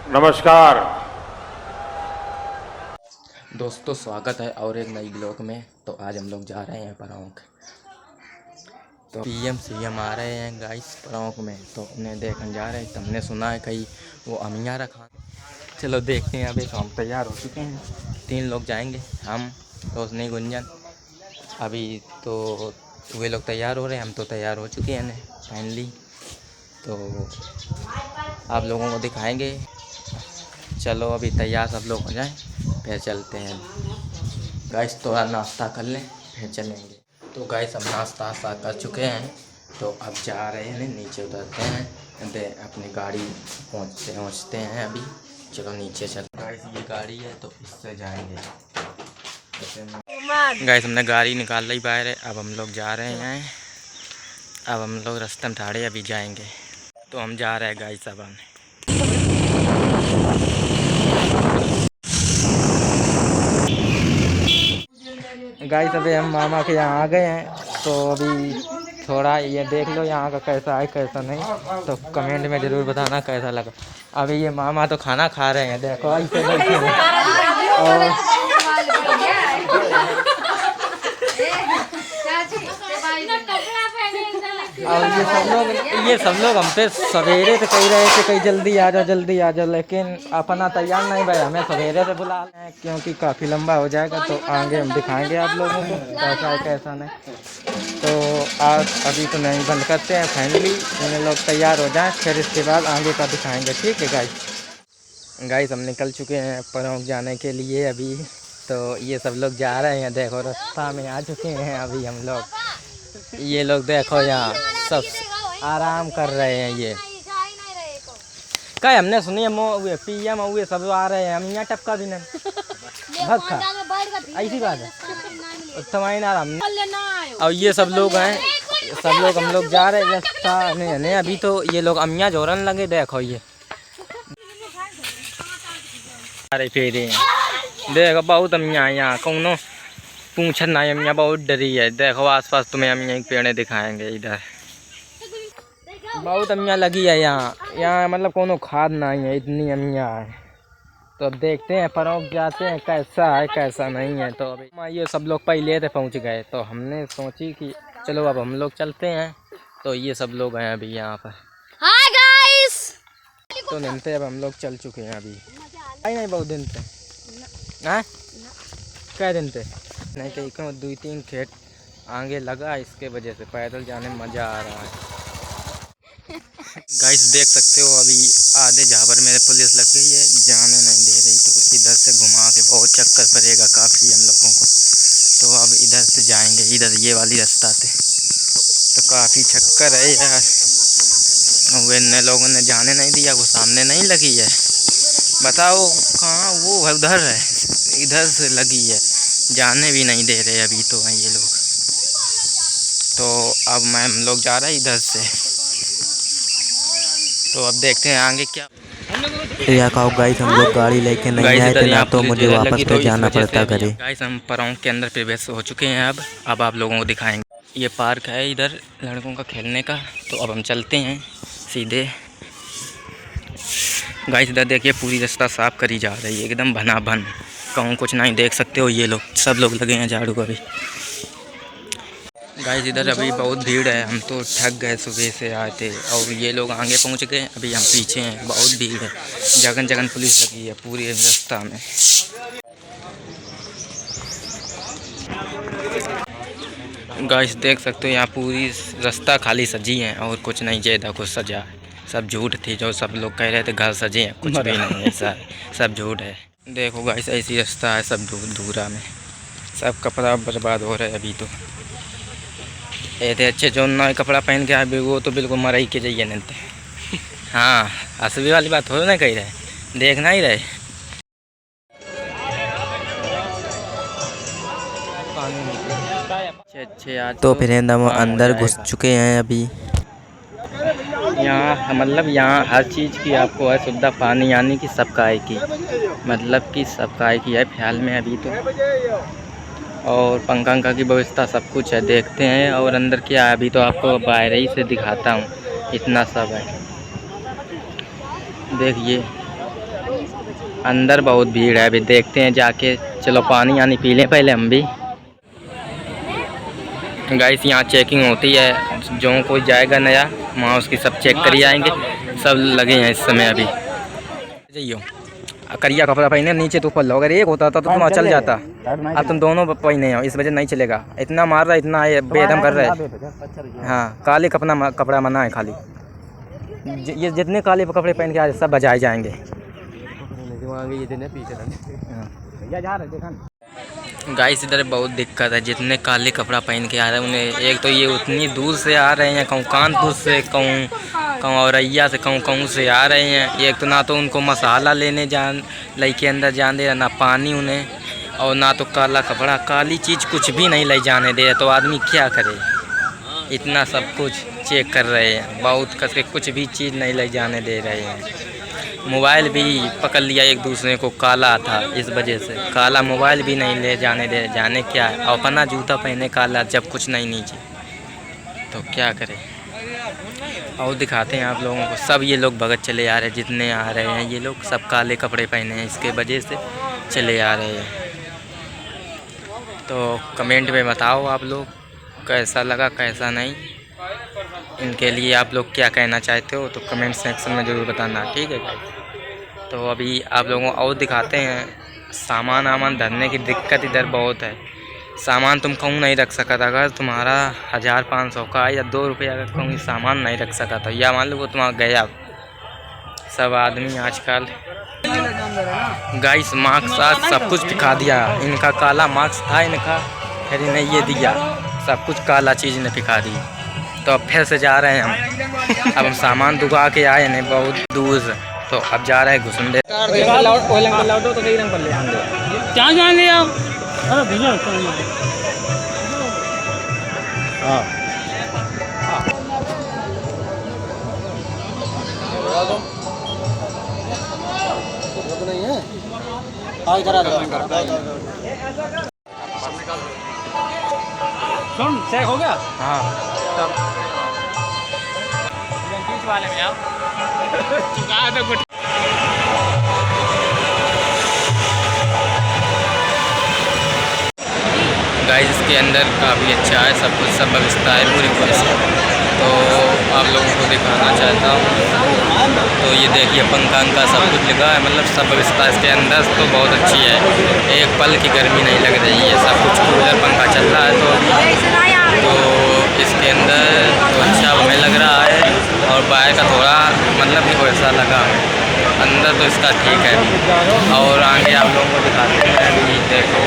नमस्कार दोस्तों, स्वागत है और एक नई ब्लॉग में। तो आज हम लोग जा रहे हैं परौंक। तो पीएम सीएम आ रहे हैं गाइस परौंक में, तो उन्हें देखने जा रहे हैं। तो हमने सुना है कहीं वो अमिया रखा। चलो देखते हैं। अभी तो हम तैयार हो चुके हैं, 3 लोग जाएंगे, हम, रोशनी, गुंजन। अभी तो वे लोग तैयार हो रहे हैं, हम तो तैयार हो चुके हैं फाइनली। तो आप लोगों को दिखाएंगे। चलो अभी तैयार सब लोग हो जाएं, फिर चलते हैं गाइस। थोड़ा नाश्ता कर लें फिर चलेंगे। तो गाइस हम नाश्ता कर चुके हैं, तो अब जा रहे हैं नीचे, उतरते हैं, अपनी गाड़ी पहुँचते हैं अभी। चलो नीचे चल। गाइस ये गाड़ी है तो इससे जाएंगे। गाइस हमने गाड़ी निकाल ली बाहर है, अब हम लोग जा रहे हैं। अब हम लोग रास्ते में ठाड़े अभी जाएंगे। तो हम जा रहे हैं गाइस। अब हम गाइस अभी हम मामा के यहाँ आ गए हैं। तो अभी थोड़ा ये देख लो यहाँ का कैसा है कैसा नहीं, तो कमेंट में ज़रूर बताना कैसा लगा। अभी ये मामा तो खाना खा रहे हैं, देखो ऐसे बैठे हैं। और ये सब लोग हम पे सवेरे से कह रहे थे कहीं जल्दी आ जाओ, लेकिन अपना तैयार नहीं भाई, हमें सवेरे से बुला रहे हैं क्योंकि काफ़ी लंबा हो जाएगा। तो आगे हम दिखाएंगे आप लोगों को कैसा है कैसा नहीं। तो आज अभी तो नहीं बंद करते हैं, फाइनली इन लोग तैयार हो जाएं, फिर इसके बाद आगे का दिखाएंगे। ठीक है गाइस हम निकल चुके हैं परौंक जाने के लिए अभी। तो ये सब लोग जा रहे हैं, देखो रास्ता में आ चुके हैं अभी हम लोग। ये लोग देखो यहाँ सब आराम कर रहे हैं। ये क्या हमने सुनी है पीएम हुए सब आ रहे हैं, हम यहाँ टपका भी नहीं भक्का ऐसी बात है तुम्हारी ना। हम और ये सब लोग हैं, सब लोग हम लोग जा रहे हैं रास्ता नहीं। अभी तो ये लोग अमिया जोरन लगे, देखो ये अरे फेरे देखो बहुत अमिया यहाँ कोनो पूछत नहीं, अमिया बहुत डरी है। देखो आसपास तुम्हें अमिया के पेड़ दिखाएंगे, इधर बहुत अमिया लगी है यहाँ मतलब कोनो खाद नहीं है, इतनी अमिया है। तो अब देखते हैं परौंक जाते हैं कैसा है कैसा नहीं है। तो अभी ये सब लोग पहले से पहुँच गए, तो हमने सोची कि चलो अब हम लोग चलते हैं। तो ये सब लोग हैं अभी यहाँ पर। Hi guys. तो निमते अब हम लोग चल चुके हैं अभी। नहीं बहुत दिन थे ना, क्या दिन थे नहीं, कहीं 2-3 खेत आगे लगा, इसके वजह से पैदल जाने में मज़ा आ रहा है। गाइस देख सकते हो अभी आधे झाबर मेरे पुलिस लग गई है, जाने नहीं दे रही। तो इधर से घुमा के बहुत चक्कर पड़ेगा काफ़ी हम लोगों को। तो अब इधर से जाएंगे, इधर ये वाली रास्ता से। तो काफ़ी चक्कर है यार, वो इन लोगों ने जाने नहीं दिया, वो सामने नहीं लगी है, बताओ कहाँ, वो उधर है, इधर से लगी है, जाने भी नहीं दे रहे अभी तो ये लोग। तो अब हम लोग जा रहे हैं इधर से। तो अब देखते हैं आगे क्या। या कहो गाइस हम लोग गाड़ी लेके नहीं आए थे ना, तो मुझे वापस पे जाना पड़ता घरे। गाइस हम परौंक के अंदर प्रवेश हो चुके हैं। अब आप लोगों को दिखाएंगे। ये पार्क है इधर लड़कों का खेलने का। तो अब हम चलते हैं सीधे। गाइस इधर देखिए पूरी रास्ता साफ करी जा रही है, एकदम भना भन, कहूँ कुछ नहीं। देख सकते हो ये लोग सब लोग लगे हैं झाड़ू अभी। गाइस इधर अभी बहुत भीड़ है, हम तो थक गए, सुबह से आए थे और ये लोग आगे पहुंच गए, अभी हम पीछे हैं। बहुत भीड़ है, जगन जगन पुलिस लगी है पूरी रास्ता में। गाइस देख सकते हो यहाँ पूरी रास्ता खाली सजी है और कुछ नहीं ज़्यादा कुछ सजा है, सब झूठ थी। जो सब लोग कह रहे थे घर सजे हैं, कुछ भी नहीं ऐसा, सब झूठ है। देखो गाइस ऐसी रास्ता है, सब धूरा में, सब कपड़ा बर्बाद हो रहा है अभी। तो ऐसे अच्छे जो नए कपड़ा पहन के आए वो तो बिल्कुल मर ही के जाइए नहीं थे। हाँ असली वाली बात हो ना कही रहे, देखना ही रहे। अच्छे आज तो फिर हम अंदर घुस चुके हैं अभी। यहाँ मतलब यहाँ हर चीज़ की आपको है सुविधा, पानी आने की सबका है की, मतलब कि सबका है की है ख्याल में अभी तो। और पंखा की व्यवस्था सब कुछ है, देखते हैं। और अंदर क्या है अभी तो आपको बाहर ही से दिखाता हूँ, इतना सब है देखिए। अंदर बहुत भीड़ है, अभी देखते हैं जाके। चलो पानी आनी पी लें पहले हम भी। गाइस यहाँ चेकिंग होती है, जो कोई जाएगा नया वहाँ उसकी सब चेक करी जाएंगे। सब लगे हैं इस समय अभी। जाइयो करिया कपड़ा पहने नीचे तो ऊपर लो, अगर एक होता तो तुम चल जाता। अब तुम दोनों पहने हो, इस वजह नहीं चलेगा। इतना मार रहा है, इतना बेदम कर रहा है। हाँ काले कपड़ा मना है खाली। ये जितने काले कपड़े पहन के आ सब बजाए जाएंगे। गाइस इधर बहुत दिक्कत है, जितने काले कपड़ा पहन के आ रहे हैं उन्हें, एक तो ये उतनी दूर से आ रहे हैं, कहूँ कानपुर से, कहूँ औरैया से, कहूँ से आ रहे हैं। एक तो ना तो उनको मसाला लेने लेके अंदर जाने दे, ना पानी उन्हें, और ना तो काला कपड़ा। काली चीज़ कुछ भी नहीं ले जाने दे, तो आदमी क्या करे। इतना सब कुछ चेक कर रहे हैं, बहुत कस के कुछ भी चीज़ नहीं ले जाने दे रहे हैं। मोबाइल भी पकड़ लिया एक दूसरे को, काला था इस वजह से काला मोबाइल भी नहीं ले जाने दे। जाने क्या है, और अपना जूता पहने काला, जब कुछ नहीं नीचे, तो क्या करें। और दिखाते हैं आप लोगों को, सब ये लोग भगत चले आ रहे हैं, जितने आ रहे हैं ये लोग सब काले कपड़े पहने हैं, इसके वजह से चले आ रहे हैं। तो कमेंट में बताओ आप लोग कैसा लगा कैसा नहीं, इनके लिए आप लोग क्या कहना चाहते हो तो कमेंट सेक्शन में ज़रूर बताना, ठीक है। तो अभी आप लोगों को और दिखाते हैं। सामान धरने की दिक्कत इधर बहुत है। सामान तुम कहूँ नहीं रख सका था, अगर तुम्हारा 1500 का या 2 रुपये अगर कहूँ सामान नहीं रख सका था, या मान लो वो तुम्हारा गया। सब आदमी आजकल गाइस मार्क्स आज सब कुछ दिखा दिया। इनका काला मार्क्स था इनका, फिर इन्हें ये दिया, सब कुछ काला चीज़ ने दिखा दी। तो अब फिर से जा रहे हैं हम। अब हम सामान दुका के आए हैं बहुत दूर से, तो अब जा रहे हैं घुसंदे। क्या जान लिया सुन चेक हो गया। हाँ बीच वाले में आओ। चुका दो गुट। गाइस इसके अंदर काफ़ी अच्छा है, सब कुछ सब व्यवस्था है पूरी पुलिस। तो आप लोगों को दिखाना चाहता हूँ। तो ये देखिए पंखा का सब कुछ लगा है, मतलब सब व्यवस्था इसके अंदर तो बहुत अच्छी है। एक पल की गर्मी नहीं लग रही है, सब कुछ कूलर पंखा चल रहा है। तो इसके अंदर तो अच्छा हमें लग रहा है, और बाहर का थोड़ा मतलब कि वैसा लगा हमें। अंदर तो इसका ठीक है। और आगे आप लोगों को दिखाते हैं, अभी देखो।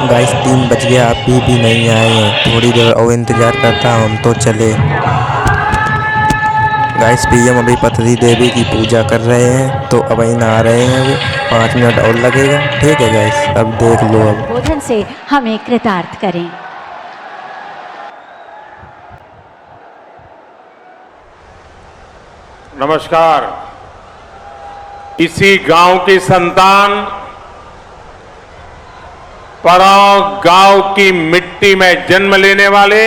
गाइस 3 बज गया, अभी भी नहीं आए हैं। थोड़ी देर और इंतज़ार करता हम तो चले। गाइस पीएम अभी पथरी देवी की पूजा कर रहे हैं, तो अब ही आ रहे हैं वो। 5 मिनट और लगेगा, ठीक है गाइस। अब देख लो, अब भोजन से हमें कृतार्थ करें। नमस्कार। इसी गांव की संतान, पराव गांव की मिट्टी में जन्म लेने वाले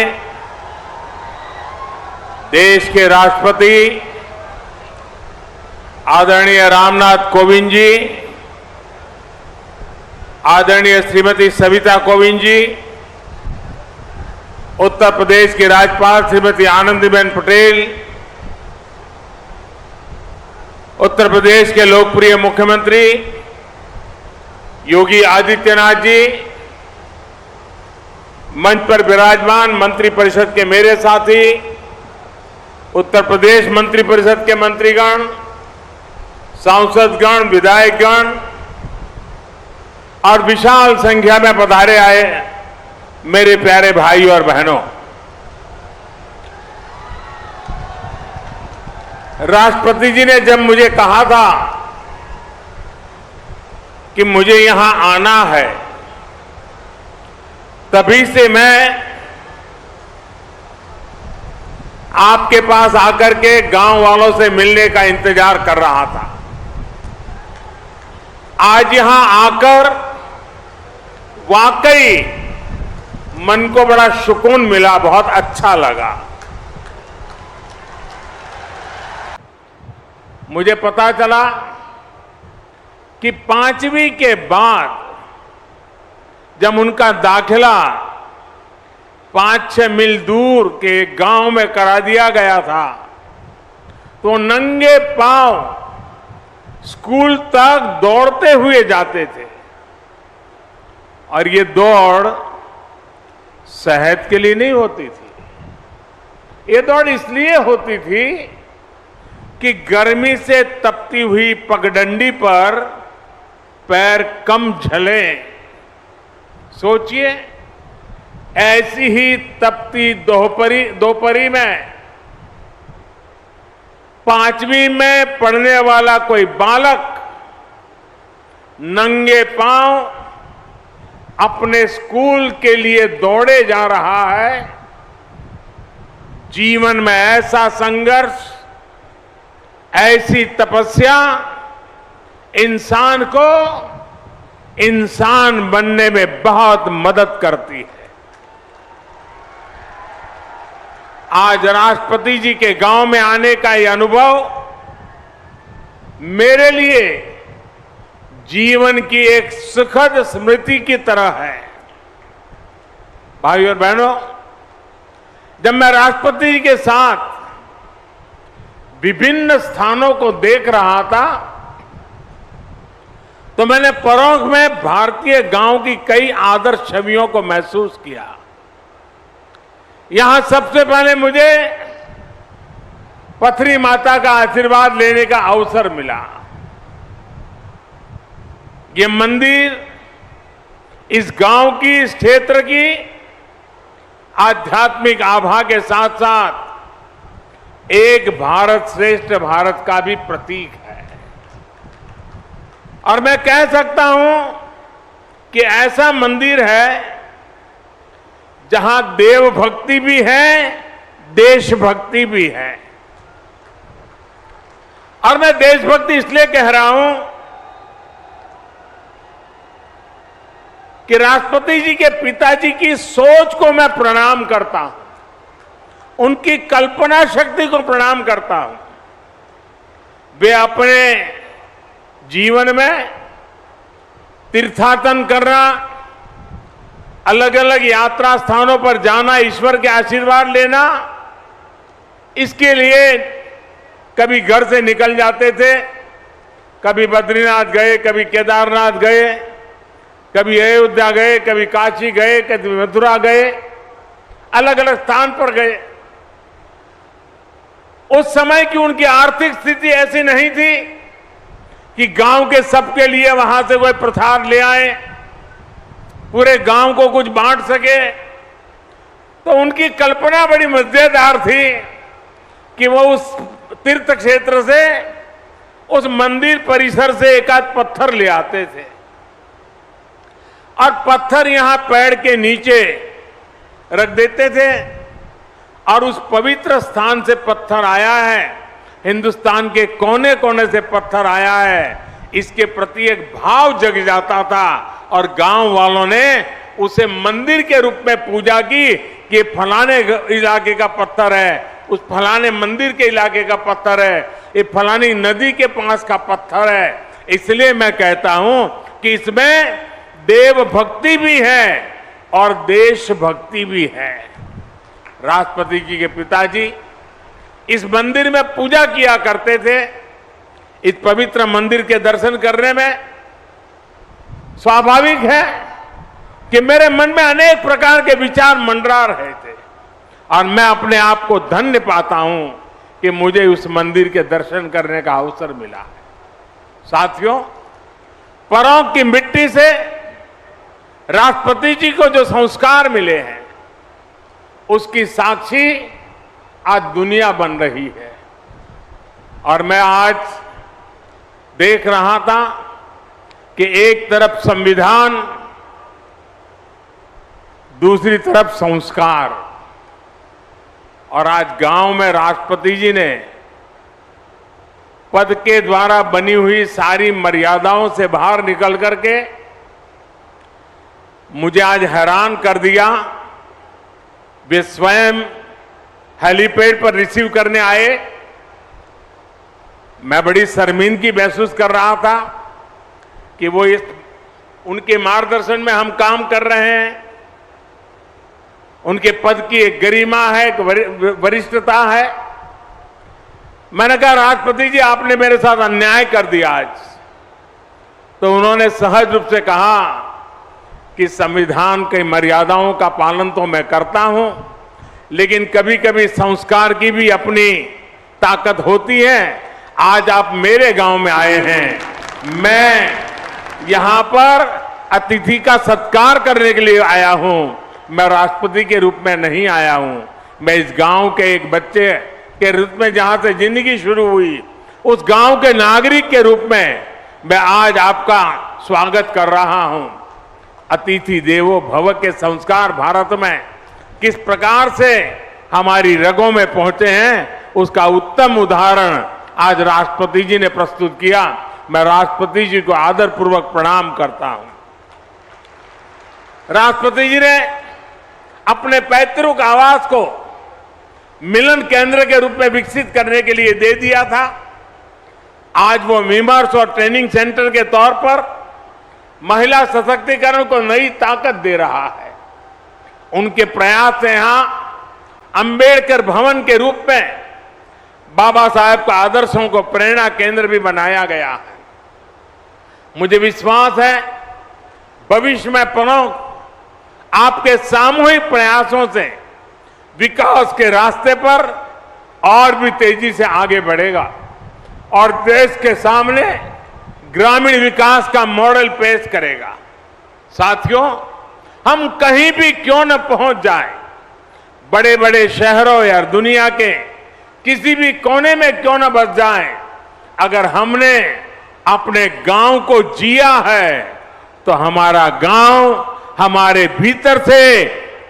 देश के राष्ट्रपति आदरणीय रामनाथ कोविंद जी, आदरणीय श्रीमती सविता कोविंद जी, उत्तर प्रदेश की राज्यपाल श्रीमती आनंदीबेन पटेल, उत्तर प्रदेश के लोकप्रिय मुख्यमंत्री योगी आदित्यनाथ जी, मंच पर विराजमान मंत्री परिषद के मेरे साथी, उत्तर प्रदेश मंत्री परिषद के मंत्रीगण, सांसदगण, विधायकगण और विशाल संख्या में पधारे आए मेरे प्यारे भाई और बहनों, राष्ट्रपति जी ने जब मुझे कहा था कि मुझे यहां आना है, तभी से मैं आपके पास आकर के गांव वालों से मिलने का इंतजार कर रहा था। आज यहां आकर वाकई मन को बड़ा सुकून मिला, बहुत अच्छा लगा। मुझे पता चला कि 5वीं के बाद जब उनका दाखिला 5-6 मील दूर के गांव में करा दिया गया था, तो नंगे पांव स्कूल तक दौड़ते हुए जाते थे। और ये दौड़ सेहत के लिए नहीं होती थी, ये दौड़ इसलिए होती थी कि गर्मी से तपती हुई पगडंडी पर पैर कम झले। सोचिए, ऐसी ही तपती दोपहरी में 5वीं में पढ़ने वाला कोई बालक नंगे पांव अपने स्कूल के लिए दौड़े जा रहा है। जीवन में ऐसा संघर्ष, ऐसी तपस्या इंसान को इंसान बनने में बहुत मदद करती है। आज राष्ट्रपति जी के गांव में आने का यह अनुभव मेरे लिए जीवन की एक सुखद स्मृति की तरह है। भाइयों और बहनों, जब मैं राष्ट्रपति जी के साथ विभिन्न स्थानों को देख रहा था, तो मैंने परोंठ में भारतीय गांव की कई आदर्श छवियों को महसूस किया। यहां सबसे पहले मुझे पथरी माता का आशीर्वाद लेने का अवसर मिला। ये मंदिर इस गांव की, इस क्षेत्र की आध्यात्मिक आभा के साथ साथ एक भारत श्रेष्ठ भारत का भी प्रतीक है। और मैं कह सकता हूं कि ऐसा मंदिर है जहां देव भक्ति भी है, देशभक्ति भी है। और मैं देशभक्ति इसलिए कह रहा हूं कि राष्ट्रपति जी के पिताजी की सोच को मैं प्रणाम करता हूं, उनकी कल्पना शक्ति को प्रणाम करता हूं। वे अपने जीवन में तीर्थाटन करना, अलग अलग यात्रा स्थानों पर जाना, ईश्वर के आशीर्वाद लेना, इसके लिए कभी घर से निकल जाते थे, कभी बद्रीनाथ गए, कभी केदारनाथ गए, कभी अयोध्या गए, कभी काशी गए, कभी मथुरा गए, अलग अलग स्थान पर गए। उस समय की उनकी आर्थिक स्थिति ऐसी नहीं थी कि गांव के सबके लिए वहां से कोई प्रसाद ले आए, पूरे गांव को कुछ बांट सके। तो उनकी कल्पना बड़ी मजेदार थी कि वो उस तीर्थ क्षेत्र से, उस मंदिर परिसर से एक आध पत्थर ले आते थे और पत्थर यहां पेड़ के नीचे रख देते थे। और उस पवित्र स्थान से पत्थर आया है, हिंदुस्तान के कोने कोने से पत्थर आया है, इसके प्रति एक भाव जग जाता था। और गांव वालों ने उसे मंदिर के रूप में पूजा की कि फलाने इलाके का पत्थर है, उस फलाने मंदिर के इलाके का पत्थर है, ये फलानी नदी के पास का पत्थर है। इसलिए मैं कहता हूं कि इसमें देव भक्ति भी है और देशभक्ति भी है। राष्ट्रपति जी के पिताजी इस मंदिर में पूजा किया करते थे। इस पवित्र मंदिर के दर्शन करने में स्वाभाविक है कि मेरे मन में अनेक प्रकार के विचार मंडरा रहे थे और मैं अपने आप को धन्य पाता हूं कि मुझे उस मंदिर के दर्शन करने का अवसर मिला है। साथियों, परोंठ की मिट्टी से राष्ट्रपति जी को जो संस्कार मिले हैं, उसकी साक्षी आज दुनिया बन रही है। और मैं आज देख रहा था कि एक तरफ संविधान दूसरी तरफ संस्कार। और आज गांव में राष्ट्रपति जी ने पद के द्वारा बनी हुई सारी मर्यादाओं से बाहर निकल करके मुझे आज हैरान कर दिया। वे स्वयं हेलीपैड पर रिसीव करने आए। मैं बड़ी शर्मिंदगी महसूस कर रहा था कि वो उनके मार्गदर्शन में हम काम कर रहे हैं। उनके पद की एक गरिमा है, एक वरिष्ठता है। मैंने कहा राष्ट्रपति जी आपने मेरे साथ अन्याय कर दिया आज। तो उन्होंने सहज रूप से कहा कि संविधान की मर्यादाओं का पालन तो मैं करता हूं, लेकिन कभी कभी संस्कार की भी अपनी ताकत होती है। आज आप मेरे गांव में आए हैं, मैं यहां पर अतिथि का सत्कार करने के लिए आया हूं। मैं राष्ट्रपति के रूप में नहीं आया हूं। मैं इस गांव के एक बच्चे के रूप में जहां से जिंदगी शुरू हुई, उस गांव के नागरिक के रूप में मैं आज आपका स्वागत कर रहा हूं। अतिथि देवो भव के संस्कार भारत में किस प्रकार से हमारी रगों में पहुंचे हैं, उसका उत्तम उदाहरण आज राष्ट्रपति जी ने प्रस्तुत किया। मैं राष्ट्रपति जी को आदरपूर्वक प्रणाम करता हूं। राष्ट्रपति जी ने अपने पैतृक आवास को मिलन केंद्र के रूप में विकसित करने के लिए दे दिया था। आज वो विमर्श और ट्रेनिंग सेंटर के तौर पर महिला सशक्तिकरण को नई ताकत दे रहा है। उनके प्रयास से यहां अंबेडकर भवन के रूप में बाबा साहेब का आदर्शों को प्रेरणा केंद्र भी बनाया गया है। मुझे विश्वास है भविष्य में पुनः आपके सामूहिक प्रयासों से विकास के रास्ते पर और भी तेजी से आगे बढ़ेगा और देश के सामने ग्रामीण विकास का मॉडल पेश करेगा। साथियों, हम कहीं भी क्यों न पहुंच जाएं, बड़े बड़े शहरों या दुनिया के किसी भी कोने में क्यों न बस जाएं, अगर हमने अपने गांव को जिया है तो हमारा गांव हमारे भीतर से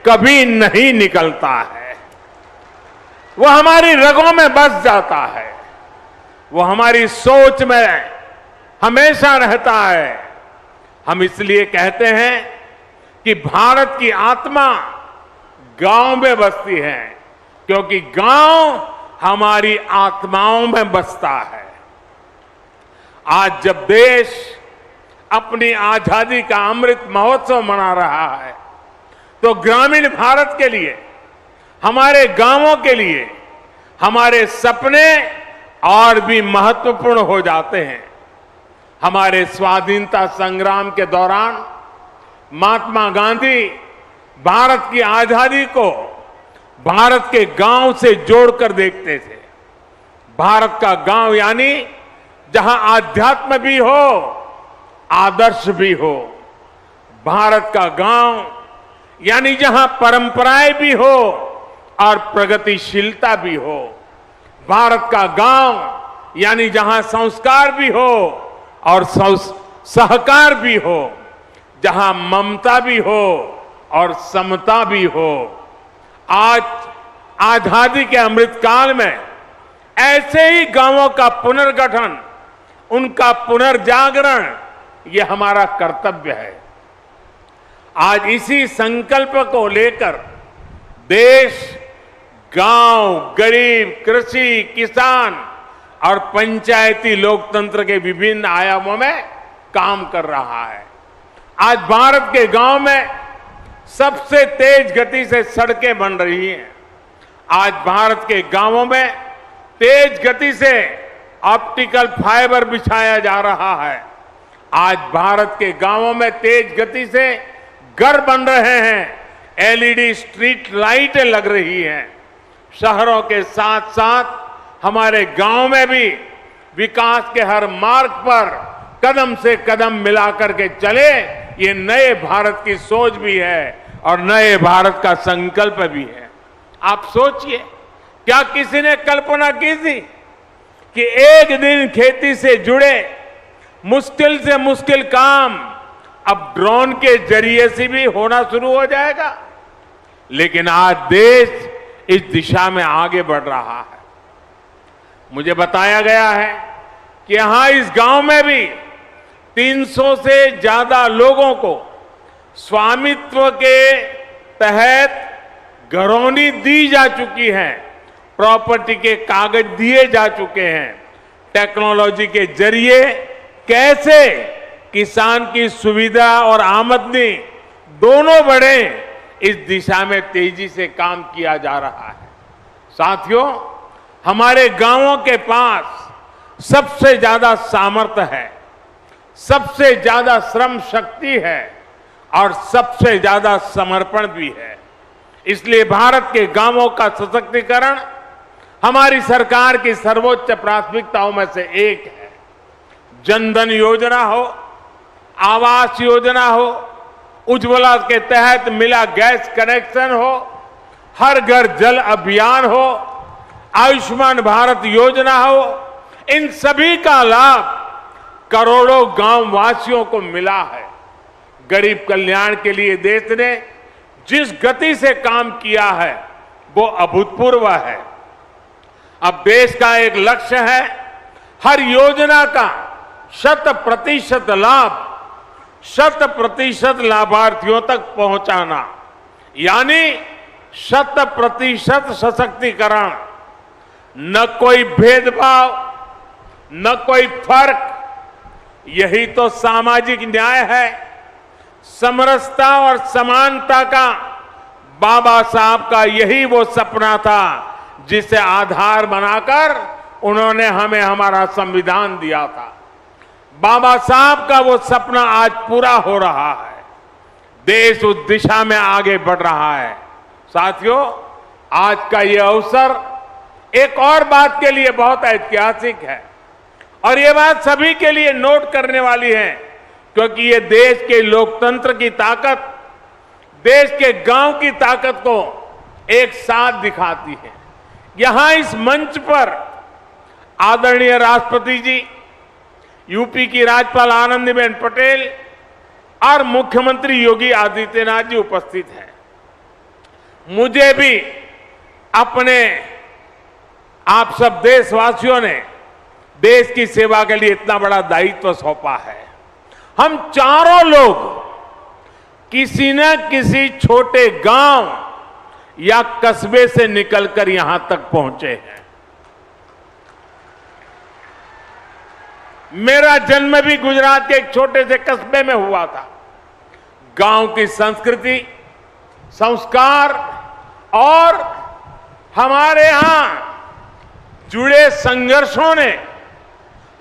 कभी नहीं निकलता है। वो हमारी रगों में बस जाता है, वो हमारी सोच में हमेशा रहता है। हम इसलिए कहते हैं कि भारत की आत्मा गांव में बसती है, क्योंकि गांव हमारी आत्माओं में बसता है। आज जब देश अपनी आजादी का अमृत महोत्सव मना रहा है, तो ग्रामीण भारत के लिए, हमारे गांवों के लिए हमारे सपने और भी महत्वपूर्ण हो जाते हैं। हमारे स्वाधीनता संग्राम के दौरान महात्मा गांधी भारत की आजादी को भारत के गांव से जोड़कर देखते थे। भारत का गांव यानी जहां आध्यात्म भी हो, आदर्श भी हो। भारत का गांव यानी जहां परंपराएं भी हो और प्रगतिशीलता भी हो। भारत का गांव यानी जहां संस्कार भी हो और सहकार भी हो, जहां ममता भी हो और समता भी हो। आज आजादी के अमृतकाल में ऐसे ही गांवों का पुनर्गठन, उनका पुनर्जागरण, ये हमारा कर्तव्य है। आज इसी संकल्प को लेकर देश गांव, गरीब, कृषि, किसान और पंचायती लोकतंत्र के विभिन्न आयामों में काम कर रहा है। आज भारत के गांव में सबसे तेज गति से सड़कें बन रही हैं। आज भारत के गांवों में तेज गति से ऑप्टिकल फाइबर बिछाया जा रहा है। आज भारत के गांवों में तेज गति से घर बन रहे हैं, एलईडी स्ट्रीट लाइटें लग रही हैं। शहरों के साथ साथ हमारे गांव में भी विकास के हर मार्ग पर कदम से कदम मिलाकर के चले, ये नए भारत की सोच भी है और नए भारत का संकल्प भी है। आप सोचिए, क्या किसी ने कल्पना की थी कि एक दिन खेती से जुड़े मुश्किल से मुश्किल काम अब ड्रोन के जरिए से भी होना शुरू हो जाएगा? लेकिन आज देश इस दिशा में आगे बढ़ रहा है। मुझे बताया गया है कि यहां इस गांव में भी 300 से ज्यादा लोगों को स्वामित्व के तहत घरौनी दी जा चुकी है, प्रॉपर्टी के कागज दिए जा चुके हैं। टेक्नोलॉजी के जरिए कैसे किसान की सुविधा और आमदनी दोनों बढ़े, इस दिशा में तेजी से काम किया जा रहा है। साथियों, हमारे गांवों के पास सबसे ज्यादा सामर्थ्य है, सबसे ज्यादा श्रम शक्ति है और सबसे ज्यादा समर्पण भी है। इसलिए भारत के गांवों का सशक्तिकरण हमारी सरकार की सर्वोच्च प्राथमिकताओं में से एक है। जनधन योजना हो, आवास योजना हो, उज्ज्वला के तहत मिला गैस कनेक्शन हो, हर घर जल अभियान हो, आयुष्मान भारत योजना हो, इन सभी का लाभ करोड़ों गांव वासियों को मिला है। गरीब कल्याण के लिए देश ने जिस गति से काम किया है वो अभूतपूर्व है। अब देश का एक लक्ष्य है हर योजना का 100% लाभ 100% लाभार्थियों तक पहुंचाना, यानी 100% सशक्तिकरण। न कोई भेदभाव, न कोई फर्क, यही तो सामाजिक न्याय है। समरसता और समानता का बाबा साहब का यही वो सपना था जिसे आधार बनाकर उन्होंने हमें हमारा संविधान दिया था। बाबा साहब का वो सपना आज पूरा हो रहा है। देश उस दिशा में आगे बढ़ रहा है। साथियों, आज का ये अवसर एक और बात के लिए बहुत ऐतिहासिक है और ये बात सभी के लिए नोट करने वाली है, क्योंकि ये देश के लोकतंत्र की ताकत, देश के गांव की ताकत को एक साथ दिखाती है। यहां इस मंच पर आदरणीय राष्ट्रपति जी, यूपी की राज्यपाल आनंदीबेन पटेल और मुख्यमंत्री योगी आदित्यनाथ जी उपस्थित हैं। मुझे भी अपने आप सब देशवासियों ने देश की सेवा के लिए इतना बड़ा दायित्व सौंपा है। हम चारों लोग किसी न किसी छोटे गांव या कस्बे से निकलकर यहां तक पहुंचे हैं। मेरा जन्म भी गुजरात के एक छोटे से कस्बे में हुआ था। गांव की संस्कृति, संस्कार और हमारे यहां जुड़े संघर्षों ने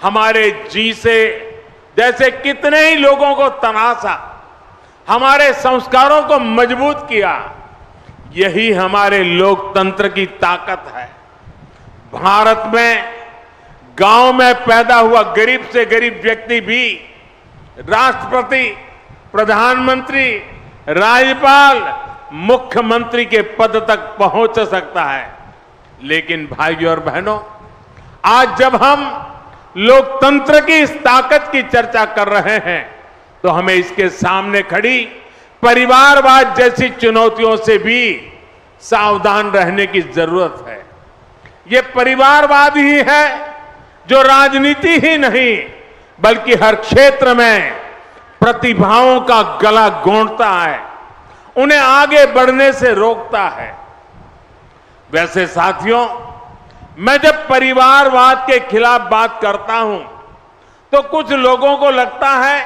हमारे जी से जैसे कितने ही लोगों को तनासा, हमारे संस्कारों को मजबूत किया। यही हमारे लोकतंत्र की ताकत है। भारत में गांव में पैदा हुआ गरीब से गरीब व्यक्ति भी राष्ट्रपति, प्रधानमंत्री, राज्यपाल, मुख्यमंत्री के पद तक पहुंच सकता है। लेकिन भाइयों और बहनों, आज जब हम लोकतंत्र की इस ताकत की चर्चा कर रहे हैं तो हमें इसके सामने खड़ी परिवारवाद जैसी चुनौतियों से भी सावधान रहने की जरूरत है। ये परिवारवाद ही है जो राजनीति ही नहीं बल्कि हर क्षेत्र में प्रतिभाओं का गला घोंटता है, उन्हें आगे बढ़ने से रोकता है। वैसे साथियों, मैं जब परिवारवाद के खिलाफ बात करता हूं तो कुछ लोगों को लगता है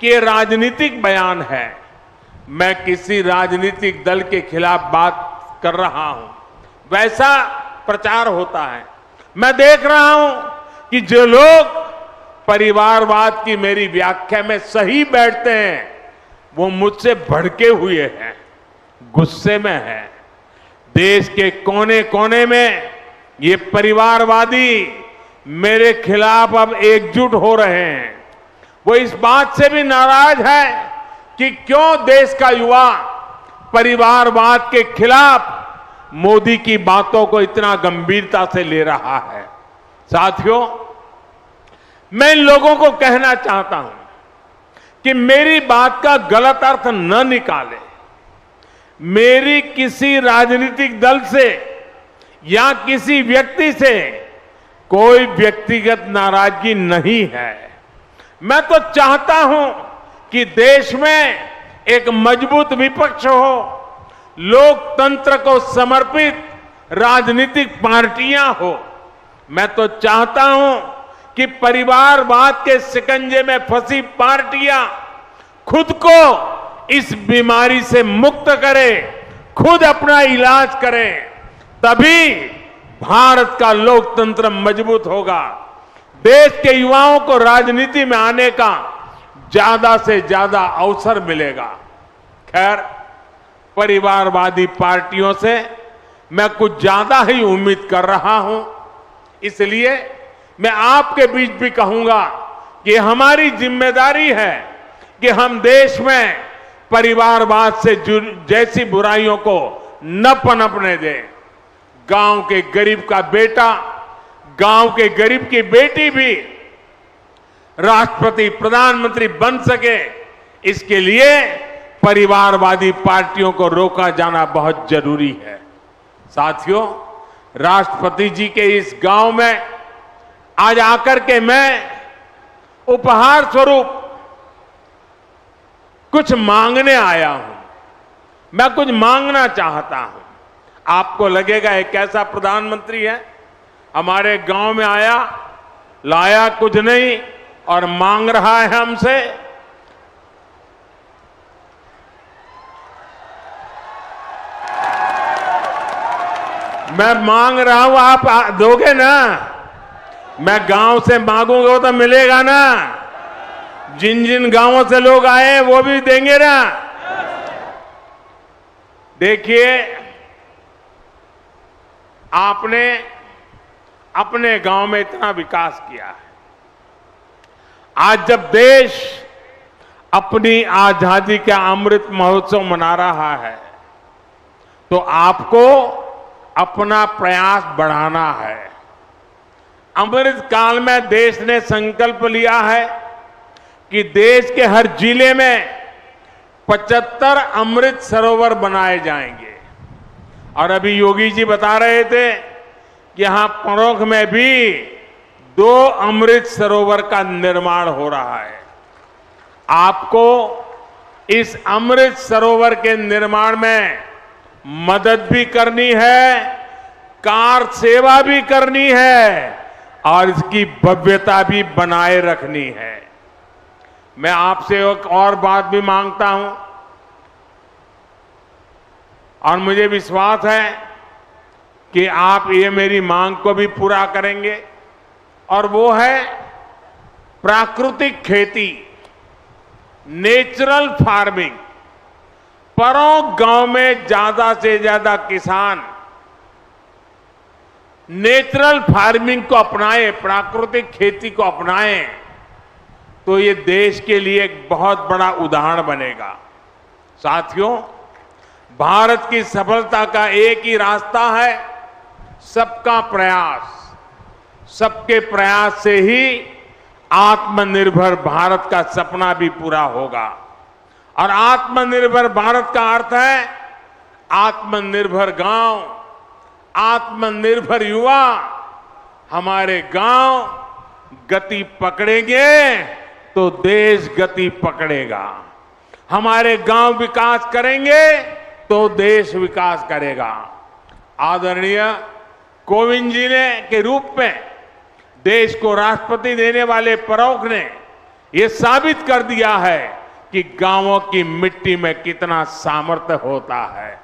कि ये राजनीतिक बयान है, मैं किसी राजनीतिक दल के खिलाफ बात कर रहा हूं, वैसा प्रचार होता है। मैं देख रहा हूं कि जो लोग परिवारवाद की मेरी व्याख्या में सही बैठते हैं वो मुझसे भड़के हुए हैं, गुस्से में हैं। देश के कोने कोने में ये परिवारवादी मेरे खिलाफ अब एकजुट हो रहे हैं। वो इस बात से भी नाराज है कि क्यों देश का युवा परिवारवाद के खिलाफ मोदी की बातों को इतना गंभीरता से ले रहा है। साथियों, मैं इन लोगों को कहना चाहता हूं कि मेरी बात का गलत अर्थ न निकालें। मेरी किसी राजनीतिक दल से या किसी व्यक्ति से कोई व्यक्तिगत नाराजगी नहीं है। मैं तो चाहता हूं कि देश में एक मजबूत विपक्ष हो, लोकतंत्र को समर्पित राजनीतिक पार्टियां हो। मैं तो चाहता हूं कि परिवारवाद के शिकंजे में फंसी पार्टियां खुद को इस बीमारी से मुक्त करें, खुद अपना इलाज करें, तभी भारत का लोकतंत्र मजबूत होगा। देश के युवाओं को राजनीति में आने का ज्यादा से ज्यादा अवसर मिलेगा। खैर, परिवारवादी पार्टियों से मैं कुछ ज्यादा ही उम्मीद कर रहा हूं, इसलिए मैं आपके बीच भी कहूंगा कि हमारी जिम्मेदारी है कि हम देश में परिवारवाद से जैसी बुराइयों को न पनपने दें। गांव के गरीब का बेटा, गांव के गरीब की बेटी भी राष्ट्रपति, प्रधानमंत्री बन सके, इसके लिए परिवारवादी पार्टियों को रोका जाना बहुत जरूरी है। साथियों, राष्ट्रपति जी के इस गांव में आज आकर के मैं उपहार स्वरूप कुछ मांगने आया हूं। मैं कुछ मांगना चाहता हूं। आपको लगेगा एक कैसा प्रधानमंत्री है, हमारे गांव में आया, लाया कुछ नहीं और मांग रहा है हमसे। मैं मांग रहा हूं, आप दोगे ना? मैं गांव से मांगूंगा तो मिलेगा ना? जिन जिन गांवों से लोग आए वो भी देंगे ना? देखिए, आपने अपने गांव में इतना विकास किया है। आज जब देश अपनी आजादी का अमृत महोत्सव मना रहा है, तो आपको अपना प्रयास बढ़ाना है। अमृत काल में देश ने संकल्प लिया है कि देश के हर जिले में 75 अमृत सरोवर बनाए जाएंगे। और अभी योगी जी बता रहे थे कि यहां परोख में भी 2 अमृत सरोवर का निर्माण हो रहा है। आपको इस अमृत सरोवर के निर्माण में मदद भी करनी है, कार सेवा भी करनी है और इसकी भव्यता भी बनाए रखनी है। मैं आपसे एक और बात भी मांगता हूं और मुझे विश्वास है कि आप ये मेरी मांग को भी पूरा करेंगे, और वो है प्राकृतिक खेती, नेचुरल फार्मिंग। परों गांव में ज्यादा से ज्यादा किसान नेचुरल फार्मिंग को अपनाएं, प्राकृतिक खेती को अपनाएं, तो ये देश के लिए एक बहुत बड़ा उदाहरण बनेगा। साथियों, भारत की सफलता का एक ही रास्ता है, सबका प्रयास। सबके प्रयास से ही आत्मनिर्भर भारत का सपना भी पूरा होगा। और आत्मनिर्भर भारत का अर्थ है आत्मनिर्भर गांव, आत्मनिर्भर युवा। हमारे गांव गति पकड़ेंगे तो देश गति पकड़ेगा। हमारे गांव विकास करेंगे तो देश विकास करेगा। आदरणीय कोविंद जी ने के रूप में देश को राष्ट्रपति देने वाले परोख ने यह साबित कर दिया है कि गांवों की मिट्टी में कितना सामर्थ्य होता है।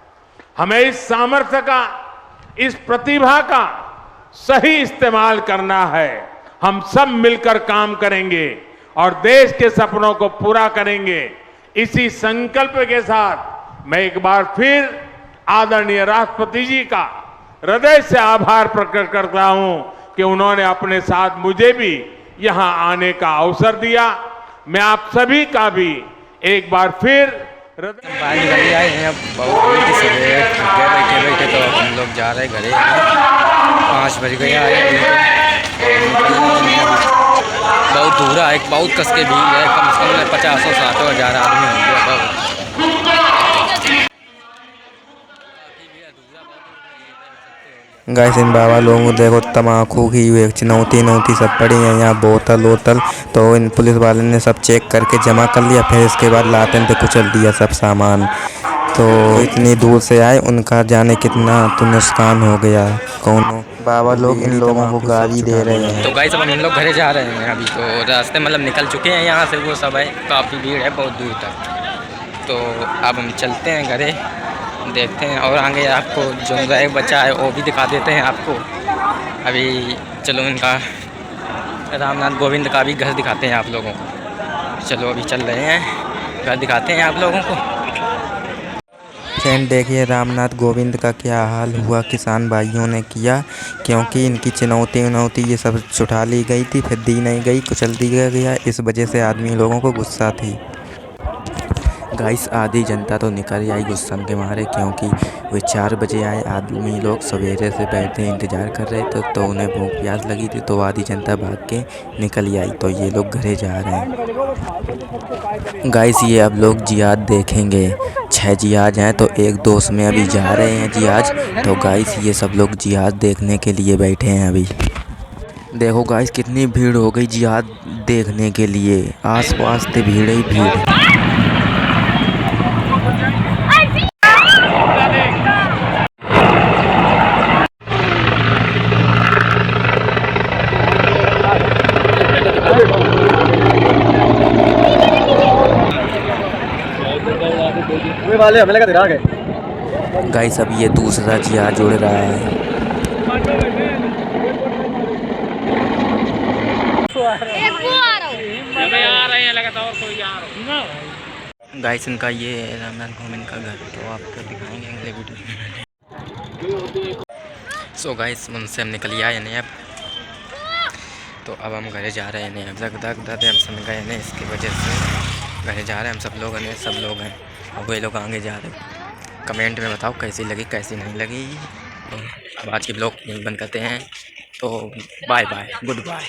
हमें इस सामर्थ्य का, इस प्रतिभा का सही इस्तेमाल करना है। हम सब मिलकर काम करेंगे और देश के सपनों को पूरा करेंगे। इसी संकल्प के साथ मैं एक बार फिर आदरणीय राष्ट्रपति जी का हृदय से आभार प्रकट करता हूं कि उन्होंने अपने साथ मुझे भी यहां आने का अवसर दिया। मैं आप सभी का भी एक बार फिर बाहर निकल आए हैं। अब बहुत देर से बैठे बैठे तो हम लोग जा रहे घरे। 5 बज गया है। बहुत दूर है, बहुत कस के भीड़ है। कम से कम 50-60 हज़ार आदमी होंगे। गाइस इन बाबा लोगों को देखो तम्बाकू की एक चुनौती सब पड़ी है यहाँ, बोतल वोतल। तो इन पुलिस वाले ने सब चेक करके जमा कर लिया, फिर इसके बाद लातन पे कुचल दिया सब सामान। तो इतनी दूर से आए, उनका जाने कितना तो नुकसान हो गया। कौन बाबा लोग इन लोगों को गाली दे रहे हैं। तो गाइस अब हम लोग घरे जा रहे हैं अभी, तो रास्ते मतलब निकल चुके हैं यहाँ से, वो सब है, काफ़ी भीड़ है बहुत दूर तक। तो अब हम चलते हैं घरे, देखते हैं और आगे आपको जो रह बचा है वो भी दिखा देते हैं आपको। अभी चलो इनका रामनाथ गोविंद का भी घर दिखाते हैं आप लोगों को। चलो अभी चल रहे हैं, घर दिखाते हैं आप लोगों को। फ्रेंड देखिए रामनाथ गोविंद का क्या हाल हुआ किसान भाइयों ने किया, क्योंकि इनकी चुनौती ये सब छुटा ली गई थी, फिर दी नहीं गई, कुचल दिया गया। इस वजह से आदमी लोगों को गुस्सा थी। गाइस आधी जनता तो निकल आई गुस्सा के मारे, क्योंकि वे 4 बजे आए। आदमी लोग सवेरे से बैठे इंतज़ार कर रहे थे, तो उन्हें भूख प्यास लगी थी, तो आधी जनता भाग के निकल आई। तो ये लोग घरे जा रहे हैं। गाइस ये अब लोग जिहाद देखेंगे। 6 जिहाज हैं, तो एक दोस्त में अभी जा रहे हैं जिहाज। तो गाइस ये सब लोग जिहाद देखने के लिए बैठे हैं अभी। देखो गाइस कितनी भीड़ हो गई जिहाद देखने के लिए, आस पास से भीड़ ही भीड़। वाले हमें लगा दिखा गाइस अब ये दूसरा जिहाज उड़ रहा है। गाइस इनका ये रामनाथ गोविंद का घर, तो आपको दिखाएंगे अगले वीडियो में। सो गाइस उनसे हम निकल आए नहीं अब, तो अब हम घरे जा रहे हैं। अब तक हम समझ गए नहीं, इसकी वजह से घरे जा रहे हैं हम सब लोग हैं। अब वे लोग आगे जा रहे हैं। कमेंट में बताओ कैसी लगी कैसी नहीं लगी। तो अब आज की ब्लॉग यहीं बंद करते हैं। तो बाय बाय, गुड बाय।